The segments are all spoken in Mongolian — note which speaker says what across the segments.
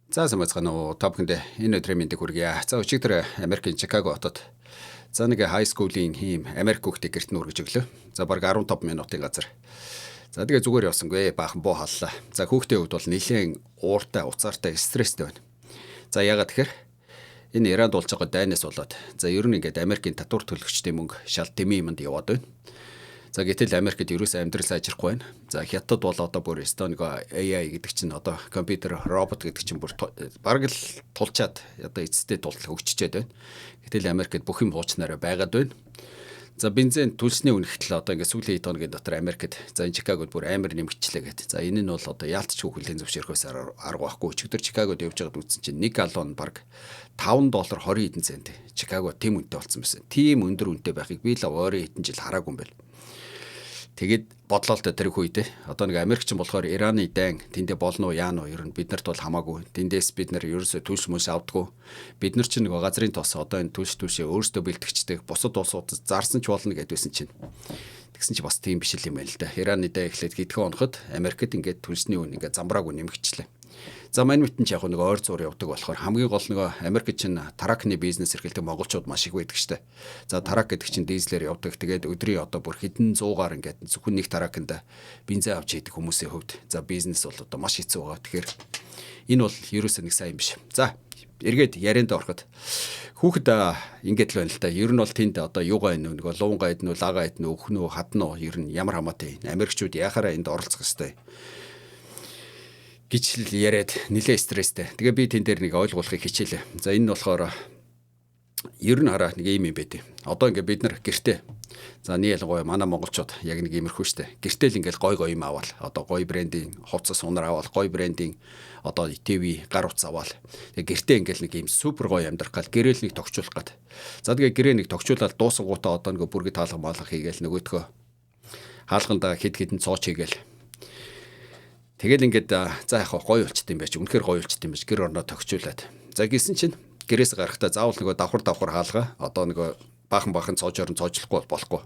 Speaker 1: За самцгаано топхэнд энэ өдрийн мэндийг хүргье. За өчигдөр Америкийн Чикаго хотод за нэг хай скуулийн хийм Америк хүүхдийг гэрт нүргэж өглөө. За бараг 15 минутын газар. За тэгээ зүгээр явсангүй баахан буу халлаа. За хүүхдийн хувьд бол нэлээд ууртай, уцаартай, стресстэй байна. За ягаад тэгэхээр энэ Иранд болж байгаа дайнаас болоод за ер нь ингээд Америкийн татвар төлөгчдийн мөнгө шал дэмий юмд яваад байна. За гэтэл Америкт ерөөсөө амьдрал сайжрахгүй байна. За хятад бол одоо бүр Эстоник AI гэдэг чинь одоо компьютер робот гэдэг чинь бүр бараг л тулчаад одоо эцэстээ тул хөгжчихэд байна. Гэтэл Америкт бүх юм хуучнаараа байгаад байна. За бензин түлсний үнэхтэл одоо ингээд сүүлийн 7 хоногийн дотор Америкт за энэ Чикагод бүр амар нэмэгчлээ гэдэг. За энэ нь бол одоо яалтч хүүхлийн зөвшөөрөхөөс арга байхгүй. Өчигдөр Чикагод явж байгаад үзсэн чинь 1 галлон баг $5 20 хэдэн цент. Чикаго тийм үнэтэй болсон байсан. Тийм өндөр үнэтэй байхыг би л ойрын хэдэн жил хараагүй юм байна. Тэгээд бодлоо л тэр их үедээ одоо нэг Америкчин болохоор Ираны дайн тэндээ болно уу яана уу ер нь биднэрт бол хамаагүй тэндээс бид нар ерөөсөө төлс мөс авдаггүй бид нар чинь нэг газрын тос одоо энэ төлшөө өөрсдөө бэлтгэждэг бусад улсуудад зарсан ч болно гэдгүйсэн чинь тэгсэн чи бас тийм биш юм байна л да. Ираны дайн эхлээд хэдхэн хоногт Америкт ингээд төлсний үн ингээд замбраагүй нэмэгчлээ. За мань мэтэн ч яг нэг ойр зур явдаг болохоор хамгийн гол нэг Америкт чинь таракны бизнес эрхэлдэг монголчууд маш их байдаг штэ. За тарак гэдэг чинь дизелээр явдаг. Тэгээд өдрийн одоо бүр хэдэн зуугаар ингээд зөвхөн нэг таракнд бензин авч идэх хүмүүсийн хувьд за бизнес бол одоо маш хэцүү байгаа. Тэгэхээр энэ бол ерөөсөө нэг сайн биш. За эргээд ярианд ороход хүүхэд ингээд л байна л да. Ер нь бол тэнд одоо юугаа энэ нэг луунгаа иднүү, лагаа иднүү, өхнөө, хаднуу ер нь ямар хамаатай. Америкчууд яхаараа энд оролцох хэвээр гिचл яриад нэлээ стресстэй. Тэгээ би тэн дээр нэг ойлгуулахыг хичээлээ. За энэ нь болохоор ер нь хараа нэг юм байдیں۔ Одоо ингээ бид нар гэртээ за нэг ялангуяа манай монголчууд яг нэг иймэрхүү штэ. Гэртээ л ингээл гой юм аваад одоо гой брендийн хувцас унаар аваад гой брендийн одоо ТV гар утас аваад тэгээ гэртээ ингээл нэг юм супер гой амьдрах гал гэрэл нэг тогтчулах гад. За тэгээ гэрээ нэг тогтчуулаад дуусангуудаа одоо нэг бүргэд хаалга маалах хийгээл нөгөөдгөө хаалгандаа хэд хэдэн цооч хийгээл тэгэл ингээд за яг гоё болчт юм байж. Үнэхээр гоё болчт юм байж. Гэр орноо тогтчуулаад. За гисэн чинь гэрээс гарахтаа заавал нөгөө давхар хаалгаа одоо нөгөө баахан цоожоор нь цоожлохгүй болохгүй.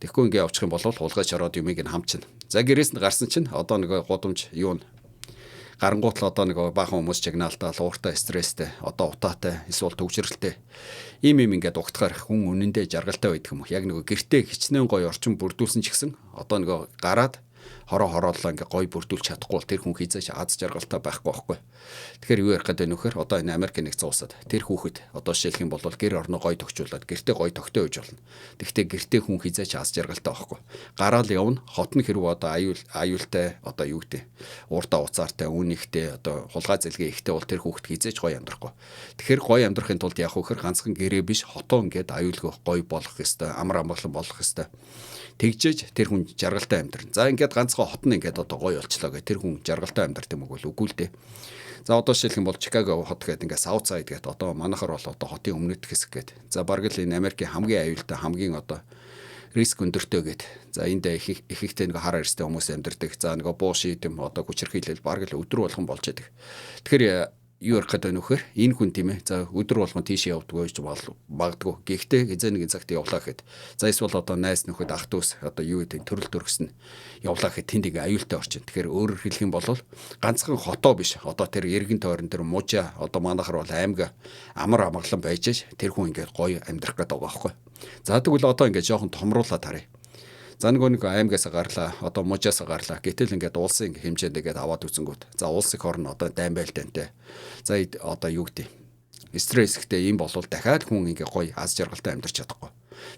Speaker 1: Тэгэхгүй ингээд явчих юм бол хулгай шороод юмыг нь хамчна. За гэрээс нь гарсан чинь одоо нөгөө гудамж юу н гарангуутл одоо нөгөө баахан хүмүүс чагнаалтаа ууртай стресстэй одоо утаатай эсвэл төвчрэлтэй ийм ингээд угтахаар хүн үнэндээ жаргалтай байдаг юм. Яг нөгөө гэртээ хичнээн гоё орчин бүрдүүлсэн ч гэсэн одоо нөгөө гараад хорооллоо ингээ гой бүрдүүлж чадахгүй бол тэр хүн хизээч аз жаргалтай байхгүй байхгүй. Тэгэхээр юу ярих гэдэг вэ нөхөр одоо энэ Америк нэгдсэн улсад тэр хүүхэд одоо жишээлх юм бол гэр орноо гой тогтчуулаад гэртээ гой тогтоо үйж болно. Тэгвэл гэртээ хүн хизээч аз жаргалтай байхгүй. Гараал явна хот нь хэрэг одоо аюултай одоо юу гэдэг уурдаа уцаартай үнэхтэй одоо хулгай зэлгээ ихтэй бол тэр хүүхэд хизээч гой амьдрахгүй. Тэгэхээр гой амьдрахын тулд яг хөхөр ганцхан гэрээ биш хотоо ингээд аюулгүй гой болох ёстой амар амгалан болох ёстой. Тэгжээж тэр хүн жаргалтай амьдрна. За ингээд ганцхан хот нь ингээд одоо гоё болчлоо гэх тэр хүн жаргалтай амьдрт юм уу үгүй л дээ. За одоо жишээлх юм бол Чикаго хот гэдэг ингээд Саут Сайд гэдэг одоо манайхаар бол одоо хотын өмнөд хэсэг гэдэг. За бараг л энэ Америкийн хамгийн аюултай хамгийн одоо риск өндөртэй гэдэг. За энд ихтэй нэг хар арьстай хүмүүс амьдардаг. За нэг буу шийдэм одоо хүчирхийлэл бараг л өдрө болгон болж байдаг. Тэгэхээр юу ярих гэдэг нөхөр энэ хүн тийм ээ за өдөр болгон тийш явдгаа гэж магадгүй гэхдээ хизээ нэгэн цагт явлаа гэхэд за эсвэл одоо найс нөхөд ах дүүс одоо юу гэдэг төрөл төрөс нь явлаа гэхэд тэнд ингээ аюултай орчин. Тэгэхээр өөрөөр хэлэх юм бол ганцхан хотоо биш одоо тэр эргэн тойрон тэр мужаа одоо манайхаар бол аймаг амар амгалан байж тэр хүн ингээ гоё амьдрах гэдэг байгаа байхгүй. За тэгвэл одоо ингээ жоохон томруулаад харъя. За нэг аймагаас гарлаа одоо мужаас гарлаа гэтэл ингээд улсын хэмжээнд ингээд аваад үзэнгүүт за улс их орн одоо дайм байлдаантай за одоо юу гэдэг стресстэй юм болвол дахиад хүн ингээд гоё аз жаргалтай амьдарч чадахгүй.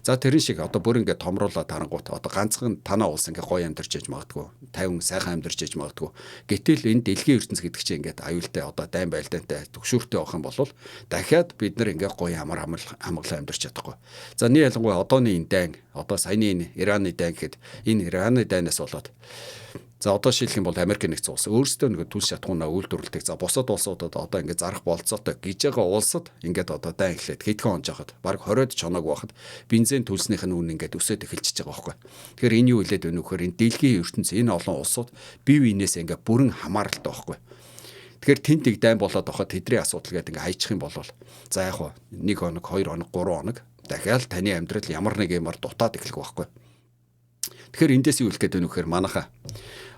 Speaker 1: За тэрэн шиг одоо бүр ингээд томруулаад харангуут одоо ганцхан танаа улс ингээд гоё амьдарч яж магадгүй 50 сайхан амьдарч яж магадгүй гэтэл энэ дэлхийн ертөнц гэдэг чинь ингээд аюултай одоо дайм байлдаантай төгшөөртэй байх юм бол дахиад бид нар ингээд гоё амар амгалан амьдарч чадахгүй. За нэг ялангуяа одооны энэ дайн одоо саяны энэ Ираны дайн гэхэд энэ Ираны дайнаас болоод за одоо шилэх юм бол Америк нэгдсэн улс өөрсдөө нэг түлш шатгуунаа үйлдвэрлэдэг. За бусад улсуудад одоо ингээд зарах болцоотой гэж байгаа улсад ингээд одоо дайн эхлээд хэдхэн он жахад баг 20-д чоноог байхад бензин төлснийх нь үн ингээд өсөд эхэлчихэж байгаа байхгүй. Тэгэхээр энэ юу хэлээд байна вэ гэхээр энэ дэлхийн ертөнц энэ олон улсууд бие биенээс ингээд бүрэн хамааралтай байхгүй. Тэгэхээр тэнтиг дайн болоод байхад тэдний асуудал гэдэг ингээд хайчих юм бол за яг хоо 1 хоног 2 хоног 3 хоног дахиад таны амьдрал ямар нэг юмар дутаад эхлэх байхгүй. Тэгэхээр эндээс юу хэлэх гээд байна вэ гэхээр манайхаа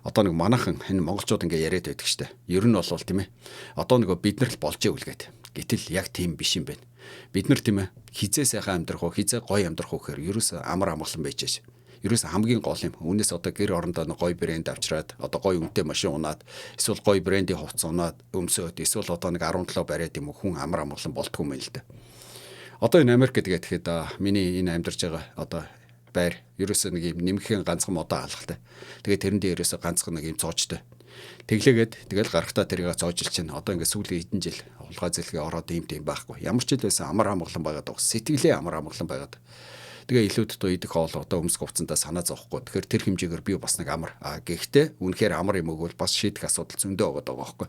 Speaker 1: одоо нэг манайхан энэ монголчууд ингээ яриад байдаг штэ. Ер нь бол тийм ээ. Одоо нөгөө бид нар л болж ивэл гээд. Гэтэл яг тийм биш юм байна. Бид нар тийм ээ хизээ сайхан амьдрах уу, хизээ гоё амьдрах уу гэхээр ерөөс амар амгалан байжээш. Ерөөс хамгийн гол юм. Үүнээс одоо гэр орондоо гоё брэнд авчраад, одоо гоё үнэтэй машин унаад, эсвэл гоё брендийн хувцас унаад өмсөөд, эсвэл одоо нэг 17 бариад юм хүн амар амгалан болтгүй юм л да. Одоо энэ Америк гэдэг миний энэ амьдарч байгаа одоо байр ерөөсөө нэг юм нэмхэн ганцхан модоо алхалтай. Тэгээд тэрэн дээр ерөөсөө ганцхан нэг юм цоочтой. Тэглээгээд тэгэл гарахтаа тэрийг цоожилж чинь одоо ингээд сүүлийн хэдэн жил хулгай зэлгээ ороод ийм байхгүй. Ямар ч хэлсэн амар амгалан байгаад байгаа. Сэтгэлээ амар амгалан байгаад. Тэгээ илүүд доо идэх хоол одоо өмсөх хувцсандаа санаа зовхгүй. Тэгэхээр тэр хэмжээгээр би бас нэг амар. Гэхдээ үнэхээр амар юм өгвөл бас шийдэх асуудал зөндөө байгаа байхгүй.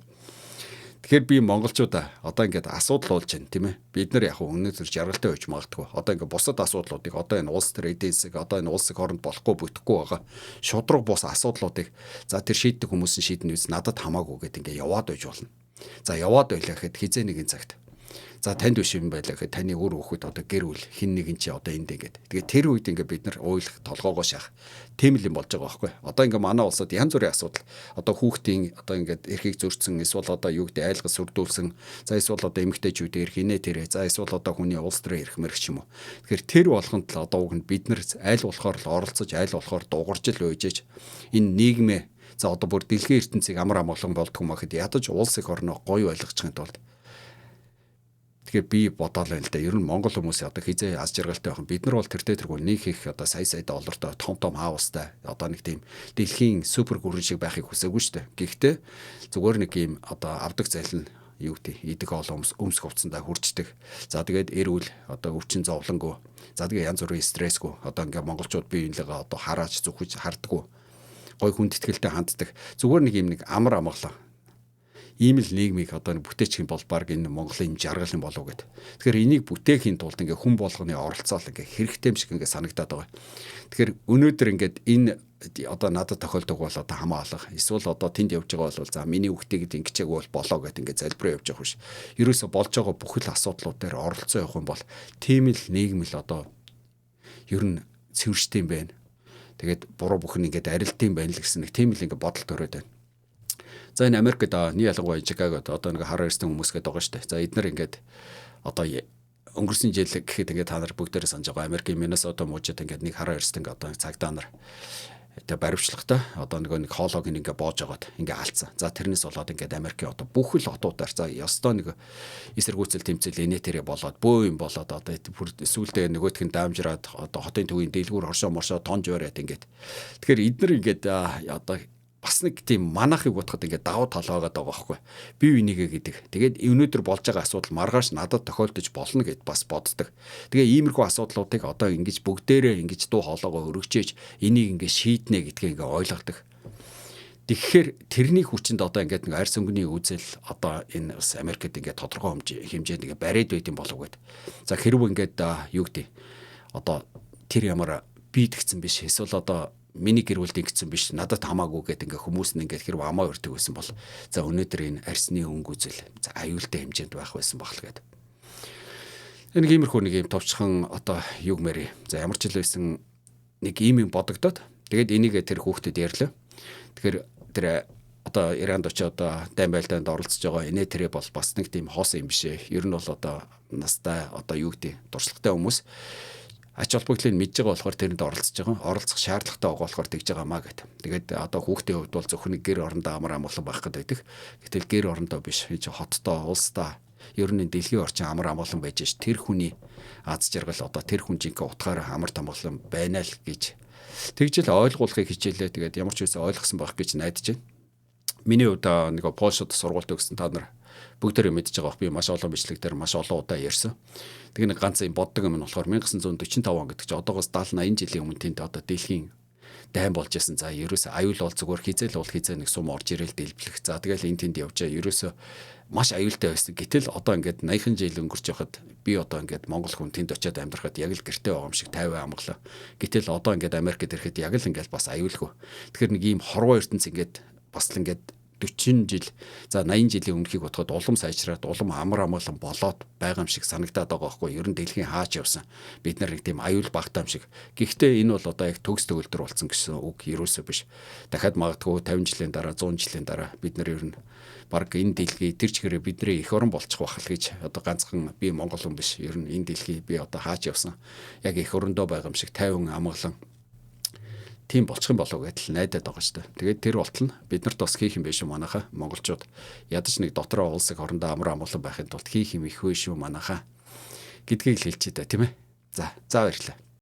Speaker 1: Тэгэхээр би монголчуудаа одоо ингээд асуудал болж байна тийм ээ. Бид нар яг өнөөдөр жаргалтай байж магадгүй. Одоо ингээд бусад асуудлуудыг одоо энэ улс төр эдийн засаг одоо энэ улсын хооронд болохгүй бүтэхгүй байгаа. Шудраг бус асуудлуудыг за тэр шийддэг хүмүүс нь шийднэ үс надад хамаагүй гэдэг ингээд яваад байж болно. За яваад байлаа гэхэд хизээ нэгэн цагт. За танд биш юм байлаа гэхэд таны өөр хүүхэд одоо гэр бүл хин нэгэн чи одоо энд ингээд. Тэгээ тэр үед ингээд бид нар уйлах толгоогоо шахах. Тийм л юм болж байгаа байхгүй. Одоо ингээд манай улсад янз бүрийн асуудал. Одоо хүүхдийн одоо ингээд эрхийг зөрчсөн эсвэл одоо юу гэдэг айлгас сүрдүүлсэн. За эсвэл одоо эмэгтэйчүүд эрх инээ тэрэ. За эсвэл одоо хүний улс төрийн эрх мэрх ч юм уу. Тэгэхээр тэр болгонд л одоо уг нь бид нар айл болохоор л оролцож айл болохоор дуурж л үйжээж энэ нийгмээ за одоо бүр дэлхийн ертөнцийг амар амгалан болдгоо мэхэд ядаж улс их орноо гоё ойлгочихын тулд тэгэхээр би бодоол байл да. Ер нь монгол хүмүүс одоо хизээ аз жаргалтай байх. Бид нар бол тэр тэргүй нэг их одоо сая доллартай том хаустай одоо нэг тийм дэлхийн супер гүрэн шиг байхыг хүсээгүй шүү дээ. Гэхдээ зүгээр нэг юм одоо авдаг зайлн юу гэдэг идэх олон өмсөх хувцсандаа хүрчдэг. За тэгээд эрүүл одоо өвчин зовлонгүй. За тэгээд янз бүрийн стрессгүй. Одоо ингээ монголчууд бие биенийгээ одоо харааж зүхэж хардггүй. Гой хүнд итгэлтэй ханддаг. Зүгээр нэг юм нэг амар амгалан ийм л нийгмийг одоо бүтээчих юм бол баг энэ Монголын жаргал юм болов гэд. Тэгэхээр энийг бүтээхийн тулд ингээ хүн болгоны оролцоол ингээ хэрэгтэй юм шиг ингээ санагдаад байгаа. Тэгэхээр өнөөдөр ингээд энэ одоо надад тохиолдог бол одоо хамаа алга. Эсвэл одоо тэнд явж байгаа бол за миний хүүхдийг ингэчээг бол болоо гэд ингээ залбираа явж явах биш. Ерөөсө болж байгаа бүхэл асуудлууд дээр оролцоо явах юм бол тийм л нийгэм л одоо ер нь цэвэрштэй юм байна. Тэгээд буруу бүхэн ингээд арилтын байна л гэсэн нэг тийм л ингээ бодол төрөөд байна. За энэ Америкт нэг ялангуяа Чикагод одоо нэг хараа ирсэн хүмүүс гэдэг байгаа шүү дээ. За эдгээр ингээд одоо өнгөрсөн жил гэхэд ингээд та нар бүгдээрээ санаж байгаа Америкийн Миннесота мужид ингээд нэг хараа ирсэн ингээд одоо цагдаа нар тэгээ баримтлагатай одоо нэг хоолойг ингээд боож агаад ингээд алдсан. За тэрнээс болоод ингээд Америкийн одоо бүх л хотуудаар за ёстой нэг эсэргүүцэл тэмцэл инээ тэрэ болоод бөө юм болоод одоо сүүлдээ нөгөөх нь даамжраад одоо хотын төвийн дэлгүүр хоршоо моршоо тонж бариад ингээд. Тэгэхээр эдгээр ингээд одоо бас нэг тийм манахыг утгад ингээд давуу тал байгаа даа байхгүй. Бие бинийгээ гэдэг. Тэгээд өнөөдөр болж байгаа асуудал маргааш надад тохиолдож болно гэд бас боддог. Тэгээ иймэрхүү асуудлуудыг одоо ингэж бүгдээрээ ингэж дуу хоолойгоо өргөжээж энийг ингээд шийднэ гэдгийг ингээд ойлгодог. Тэгэхээр тэрний хүчинд одоо ингээд нэг арьс өнгөний үзэл одоо энэ бас Америкт ингээд тодорхой хэмжээнд ингээд бариад байт юм болов гэд. За хэрвээ ингээд юу гэдэг одоо тэр ямар биедгцэн биш эсвэл одоо миний гэр бүлд ингэсэн биш надад хамаагүй гэдэг ингээ хүмүүс нь ингээ хэрэг амаа өртөг байсан бол за өнөөдөр энэ арьсны өнгө үзэл за аюултай хэмжээнд байх байсан баг л гэдэг. Энэ иймэрхүү нэг юм товчхон одоо юг мэрий. За ямар ч л байсан нэг юм бодогдоод тэгээд энийг тэр хүүхдэд ярьлаа. Тэгэхээр тэр одоо Иранд очиод одоо дайм байлдаанд оролцож байгаа инээ тэрэ бол бас нэг тийм хоос юм бишээ. Ер нь бол одоо настай одоо юу гэдэг дуршлагтай хүмүүс ач холбогдлыг мэдж байгаа болохоор тэрэнд оролцож байгаа. Оролцох шаардлагатай байгаа болохоор тэгж байгаамаа гэдэг. Тэгээд одоо хүүхдийн хувьд бол зөвхөн гэр орондоо амар амгалан байх гэдэг. Гэтэл гэр орондоо биш. Хоттой, улстай ер нь дэлхийн орчин амар амгалан байж ш. Тэр хүний аз жаргал одоо тэр хүн жинхэнэ утгаараа амар амгалан байна л гэж тэгж л ойлгуулахыг хичээлээ. Тэгээд ямар ч үсэн ойлгосон байх гэж найдаж байна. Миний хувьд нэг Польшид сургуульд өгсөн та нар бүгдээрээ мэдж байгаа. Би маш олон бичлэг дээр маш олон удаа ярьсан. Тэгээ нэг ганц юм боддог юм нь болохоор 1945 он гэдэг чинь одоогоос 70-80 жилийн өмнө тэнд одоо дэлхийн дайм болж байсан. За ерөөсөө аюул бол зүгээр хизээл бол хизээ нэг сум орж ирэл дэлбэлэх. За тэгэл энэ тэнд явж байгаа ерөөсөө маш аюултай байсан. Гэтэл одоо ингээд 80 жил өнгөрч явахад би одоо ингээд монгол хүн тэнд очиод амьдрахад яг л гэртээ байгаа юм шиг 50 амглаа. Гэтэл одоо ингээд Америкт ирэхэд яг л ингээд бас аюулгүй. Тэгэхээр нэг ийм хорвоо ертөнц ингээд бас л ингээд 40 жил за 80 жилийн өмнөхийг бодоход улам сайжраад улам амар амгалан болоод байгаа юм шиг санагдаад байгаа байхгүй ер нь дэлхийн хаач явсан бид нар нэг тийм аюул багтаа юм шиг гэхдээ энэ бол одоо яг төгс төгөлдөр болсон гэсэн үг ерөөсөө биш дахиад магадгүй 50 жилийн дараа 100 жилийн дараа бид нар ер нь баг энэ дэлхий тэр чигээрээ бидний эх орон болчих واخ л гэж одоо ганцхан би Монгол хүн биш ер нь энэ дэлхий би одоо хаач явсан яг эх орондоо байгаа юм шиг тайван амгалан тийм болчих юм болов гэдэл найдаад байгаа шүү дээ. Тэгээд тэр болтол нь биднэрт бас хийх юм биш үү манайхаа монголчууд ядаж нэг дотроо улсыг хоорондоо амар амгалан байхын тулд хийх юм их вэ шүү манайхаа гэдгийг л хэлж дээ тийм ээ. За баярлалаа.